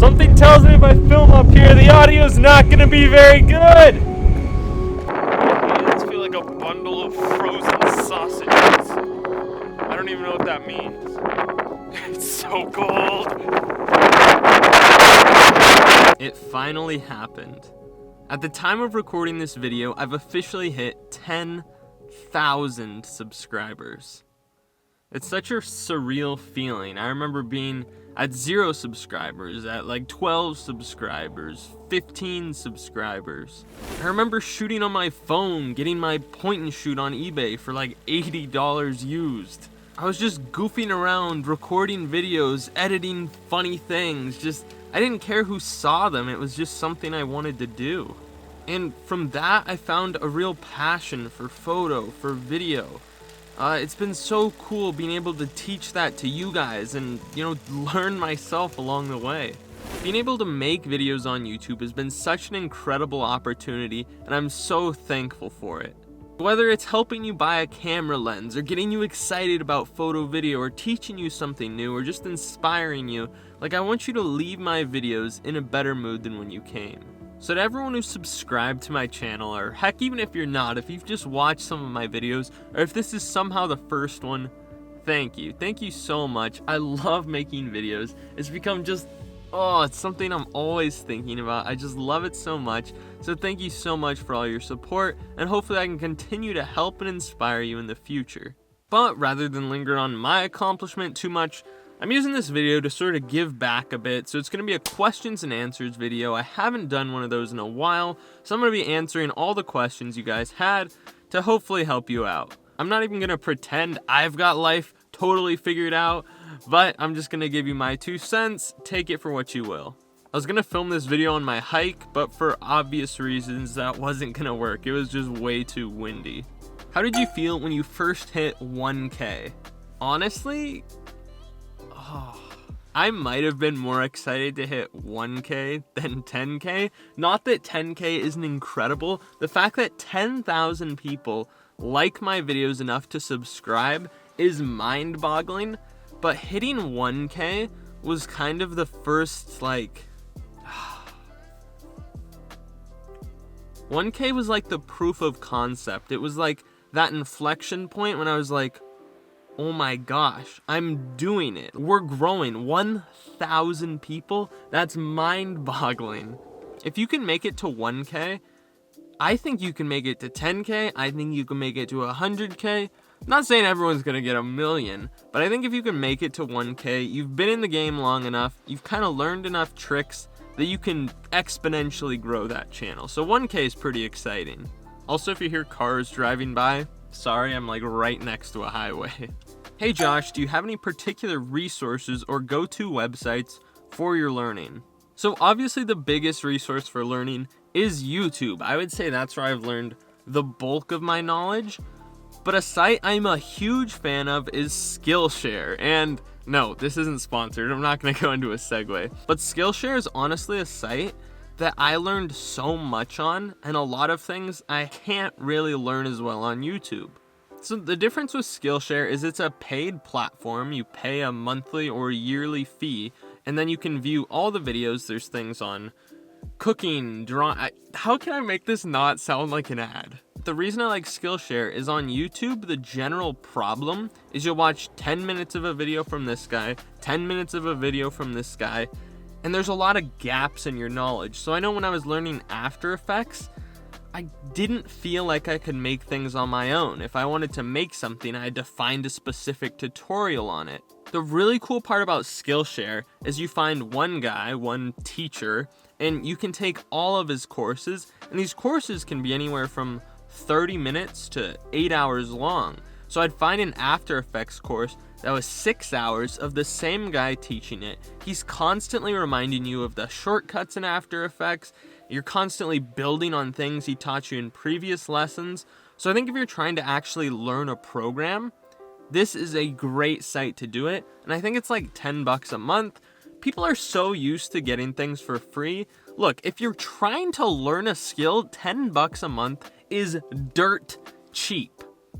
Something tells me if I film up here, the audio's not gonna be very good. My hands feel like a bundle of frozen sausages. I don't even know what that means. It's so cold. It finally happened. At the time of recording this video, I've officially hit 10,000 subscribers. It's such a surreal feeling. I remember being at 0 subscribers, at like 12 subscribers, 15 subscribers. I remember shooting on my phone, getting my point and shoot on eBay for like $80 used. I was just goofing around, recording videos, editing funny things. I didn't care who saw them. It was just something I wanted to do. And from that, I found a real passion for photo, for video. It's been so cool being able to teach that to you guys and, learn myself along the way. Being able to make videos on YouTube has been such an incredible opportunity, and I'm so thankful for it. Whether it's helping you buy a camera lens, or getting you excited about photo video, or teaching you something new, or just inspiring you, I want you to leave my videos in a better mood than when you came. So to everyone who's subscribed to my channel, or heck, even if you're not, if you've just watched some of my videos, or if this is somehow the first one, thank you. Thank you so much. I love making videos. It's become it's something I'm always thinking about. I just love it so much. So thank you so much for all your support, and hopefully I can continue to help and inspire you in the future. But rather than linger on my accomplishment too much, I'm using this video to sort of give back a bit, so it's going to be a questions and answers video. I haven't done one of those in a while, so I'm going to be answering all the questions you guys had to hopefully help you out. I'm not even going to pretend I've got life totally figured out, but I'm just going to give you my 2 cents, take it for what you will. I was going to film this video on my hike, but for obvious reasons that wasn't going to work. It was just way too windy. How did you feel when you first hit 1K? Honestly, I might have been more excited to hit 1K than 10K. Not that 10K isn't incredible. The fact that 10,000 people like my videos enough to subscribe is mind-boggling. But hitting 1K was kind of the first, 1K was like the proof of concept. It was like that inflection point when I was like, oh my gosh, I'm doing it. We're growing. 1,000 people? That's mind-boggling. If you can make it to 1K, I think you can make it to 10K. I think you can make it to 100K. I'm not saying everyone's gonna get 1 million, but I think if you can make it to 1K, you've been in the game long enough, you've kind of learned enough tricks that you can exponentially grow that channel. So 1K is pretty exciting. Also, if you hear cars driving by, sorry, I'm right next to a highway. Hey Josh, do you have any particular resources or go-to websites for your learning? So obviously the biggest resource for learning is YouTube. I would say that's where I've learned the bulk of my knowledge. But a site I'm a huge fan of is Skillshare. And no, this isn't sponsored. I'm not going to go into a segue. But Skillshare is honestly a site that I learned so much on, and a lot of things I can't really learn as well on YouTube. So the difference with Skillshare is it's a paid platform. You pay a monthly or yearly fee, and then you can view all the videos. There's things on cooking, drawing. How can I make this not sound like an ad? The reason I like Skillshare is on YouTube, the general problem is you'll watch 10 minutes of a video from this guy, 10 minutes of a video from this guy, and there's a lot of gaps in your knowledge. So I know when I was learning After Effects, I didn't feel like I could make things on my own. If I wanted to make something, I had to find a specific tutorial on it. The really cool part about Skillshare is you find one guy, one teacher, and you can take all of his courses, and these courses can be anywhere from 30 minutes to 8 hours long. So I'd find an After Effects course that was 6 hours of the same guy teaching it. He's constantly reminding you of the shortcuts in After Effects. You're constantly building on things he taught you in previous lessons. So I think if you're trying to actually learn a program, this is a great site to do it. And I think it's like $10 a month. People are so used to getting things for free. Look, if you're trying to learn a skill, $10 a month is dirt cheap.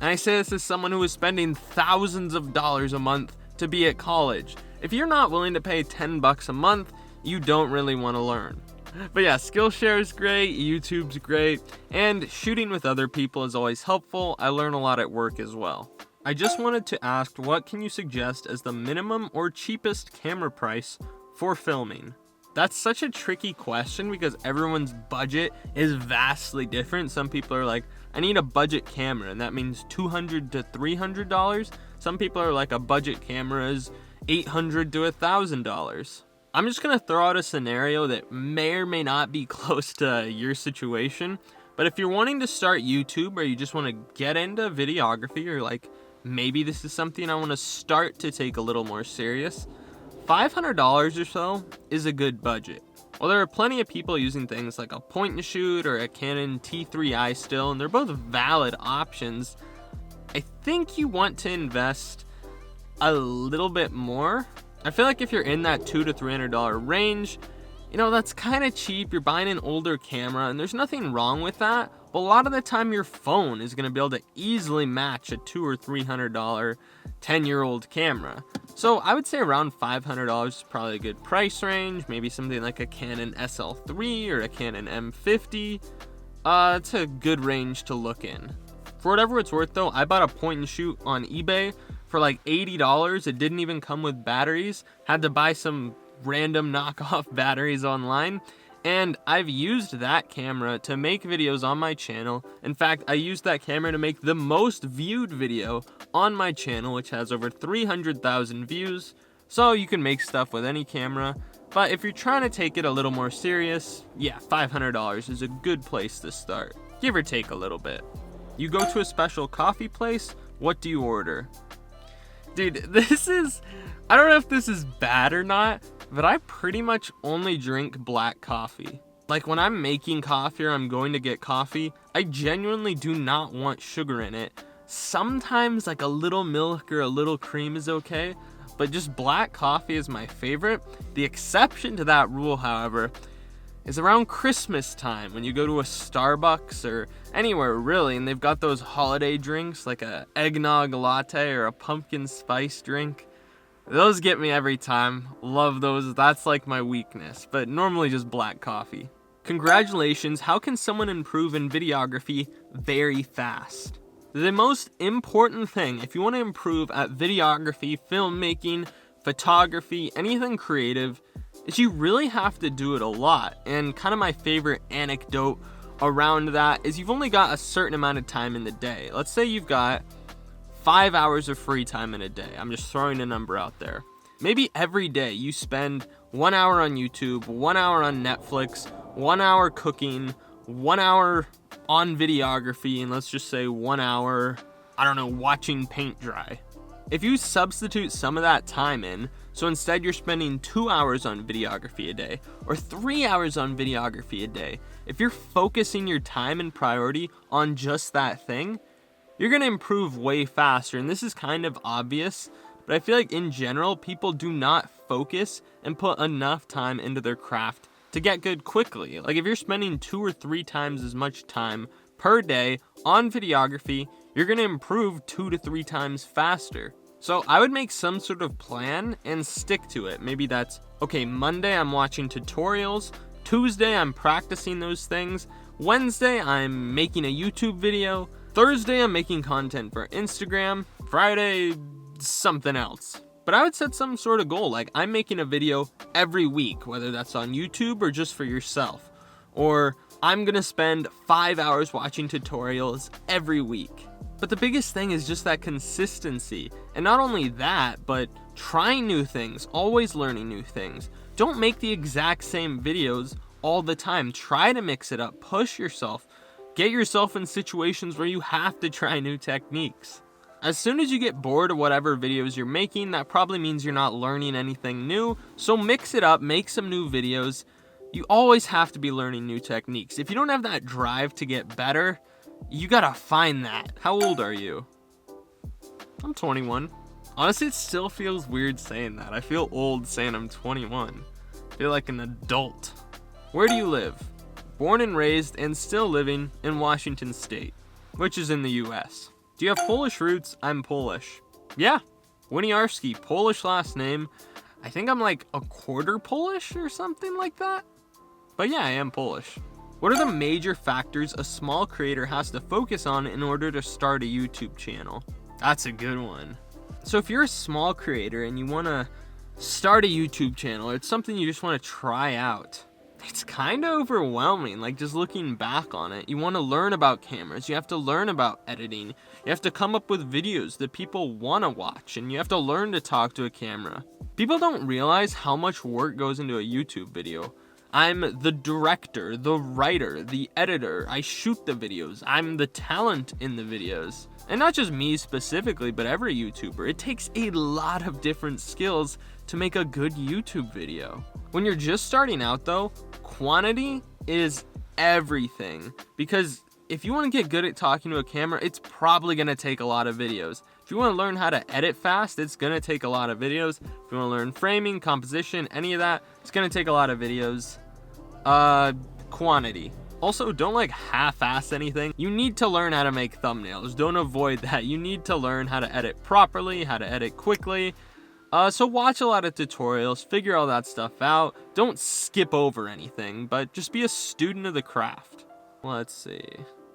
And I say this as someone who is spending thousands of dollars a month to be at college. If you're not willing to pay $10 a month, you don't really want to learn. But yeah, Skillshare is great, YouTube's great, and shooting with other people is always helpful. I learn a lot at work as well. I just wanted to ask, what can you suggest as the minimum or cheapest camera price for filming? That's such a tricky question because everyone's budget is vastly different. Some people are like, I need a budget camera, and that means $200 to $300. Some people are like, a budget camera is $800 to $1,000. I'm just gonna throw out a scenario that may or may not be close to your situation, but if you're wanting to start YouTube or you just want to get into videography, or like maybe this is something I want to start to take a little more serious, $500 or so is a good budget. Well, there are plenty of people using things like a point and shoot or a Canon T3i still, and they're both valid options. I think you want to invest a little bit more. I feel like if you're in that $200 to $300 range, that's kind of cheap. You're buying an older camera, and there's nothing wrong with that. But a lot of the time, your phone is going to be able to easily match a $200 or $300 10-year-old camera. So I would say around $500 is probably a good price range. Maybe something like a Canon SL3 or a Canon M50. It's a good range to look in. For whatever it's worth, though, I bought a point and shoot on eBay for like $80. It didn't even come with batteries. Had to buy some random knockoff batteries online. And I've used that camera to make videos on my channel. In fact, I used that camera to make the most viewed video on my channel, which has over 300,000 views. So you can make stuff with any camera. But if you're trying to take it a little more serious, yeah, $500 is a good place to start. Give or take a little bit. You go to a special coffee place, what do you order? Dude, I don't know if this is bad or not, but I pretty much only drink black coffee. Like when I'm making coffee or I'm going to get coffee, I genuinely do not want sugar in it. Sometimes like a little milk or a little cream is okay, but just black coffee is my favorite. The exception to that rule, however, is around Christmas time when you go to a Starbucks or anywhere really, and they've got those holiday drinks like a eggnog latte or a pumpkin spice drink. Those get me every time. Love those. That's like my weakness, but normally just black coffee. Congratulations. How can someone improve in videography very fast? The most important thing if you want to improve at videography, filmmaking, photography, anything creative, is you really have to do it a lot. And kind of my favorite anecdote around that is you've only got a certain amount of time in the day. Let's say you've got 5 hours of free time in a day. I'm just throwing a number out there. Maybe every day you spend 1 hour on YouTube, 1 hour on Netflix, 1 hour cooking, 1 hour on videography, and let's just say 1 hour, watching paint dry. If you substitute some of that time in, so instead you're spending 2 hours on videography a day or 3 hours on videography a day, if you're focusing your time and priority on just that thing, you're going to improve way faster. And this is kind of obvious, but I feel like in general, people do not focus and put enough time into their craft to get good quickly. Like if you're spending 2 or 3 times as much time per day on videography, you're going to improve 2 to 3 times faster. So I would make some sort of plan and stick to it. Maybe that's, okay, Monday I'm watching tutorials, Tuesday I'm practicing those things, Wednesday I'm making a YouTube video, Thursday I'm making content for Instagram, Friday something else. But I would set some sort of goal, like I'm making a video every week, whether that's on YouTube or just for yourself. Or I'm gonna spend 5 hours watching tutorials every week. But the biggest thing is just that consistency. And not only that, but trying new things, always learning new things. Don't make the exact same videos all the time. Try to mix it up, push yourself, get yourself in situations where you have to try new techniques. As soon as you get bored of whatever videos you're making, that probably means you're not learning anything new. So mix it up, make some new videos. You always have to be learning new techniques. If you don't have that drive to get better, you gotta find that. How old are you? I'm 21. Honestly, it still feels weird saying that. I feel old saying I'm 21. I feel like an adult. Where do you live? Born and raised and still living in Washington State, which is in the US. Do you have Polish roots? I'm Polish. Yeah, Winiarski, Polish last name. I think I'm like a quarter Polish or something like that. But yeah, I am Polish. What are the major factors a small creator has to focus on in order to start a YouTube channel? That's a good one. So if you're a small creator and you want to start a YouTube channel, or it's something you just want to try out, it's kind of overwhelming, like just looking back on it. You want to learn about cameras, you have to learn about editing, you have to come up with videos that people want to watch, and you have to learn to talk to a camera. People don't realize how much work goes into a YouTube video. I'm the director, the writer, the editor, I shoot the videos, I'm the talent in the videos. And not just me specifically, but every YouTuber. It takes a lot of different skills to make a good YouTube video. When you're just starting out though, quantity is everything. Because if you want to get good at talking to a camera, it's probably going to take a lot of videos. If you want to learn how to edit fast, it's going to take a lot of videos. If you want to learn framing, composition, any of that, it's going to take a lot of videos. Quantity. Also, don't like half-ass anything. You need to learn how to make thumbnails. Don't avoid that. You need to learn how to edit properly, how to edit quickly. So watch a lot of tutorials, figure all that stuff out. Don't skip over anything, but just be a student of the craft. Let's see.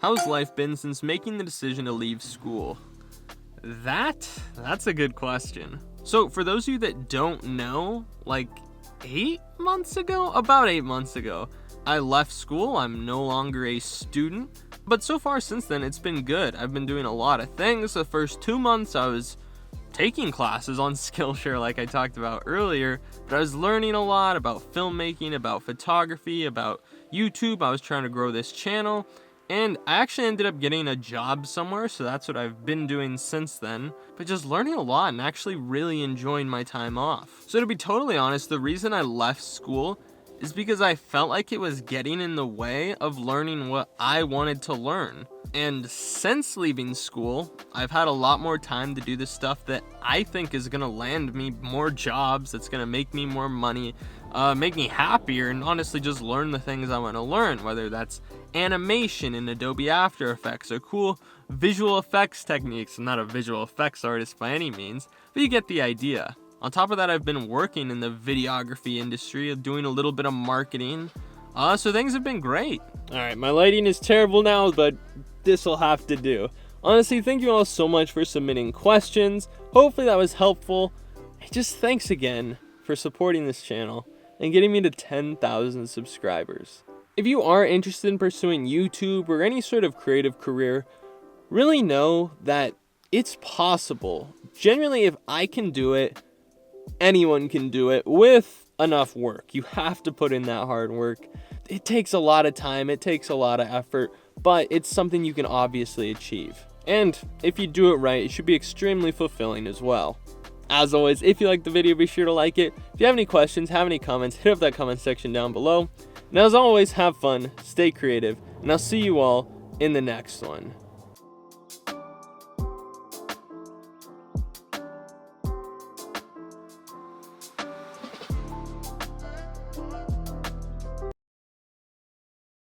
How's life been since making the decision to leave school? That's a good question. So for those of you that don't know, like about 8 months ago, I left school. I'm no longer a student, but so far since then, it's been good. I've been doing a lot of things. The first 2 months, I was taking classes on Skillshare like I talked about earlier, but I was learning a lot about filmmaking, about photography, about YouTube. I was trying to grow this channel, and I actually ended up getting a job somewhere, so that's what I've been doing since then, but just learning a lot and actually really enjoying my time off. So to be totally honest, the reason I left school is because I felt like it was getting in the way of learning what I wanted to learn. And since leaving school, I've had a lot more time to do the stuff that I think is gonna land me more jobs, that's gonna make me more money, make me happier, and honestly just learn the things I wanna learn, whether that's animation in Adobe After Effects or cool visual effects techniques. I'm not a visual effects artist by any means, but you get the idea. On top of that, I've been working in the videography industry, doing a little bit of marketing, so things have been great. All right, my lighting is terrible now, but this will have to do. Honestly, thank you all so much for submitting questions. Hopefully that was helpful. Just thanks again for supporting this channel and getting me to 10,000 subscribers. If you are interested in pursuing YouTube or any sort of creative career, really know that it's possible. Generally, if I can do it, anyone can do it with enough work. You have to put in that hard work. It takes a lot of time, it takes a lot of effort, but it's something you can obviously achieve. And if you do it right, it should be extremely fulfilling as well. As always, if you liked the video, be sure to like it. If you have any questions, have any comments, hit up that comment section down below. And as always, have fun, stay creative, and I'll see you all in the next one.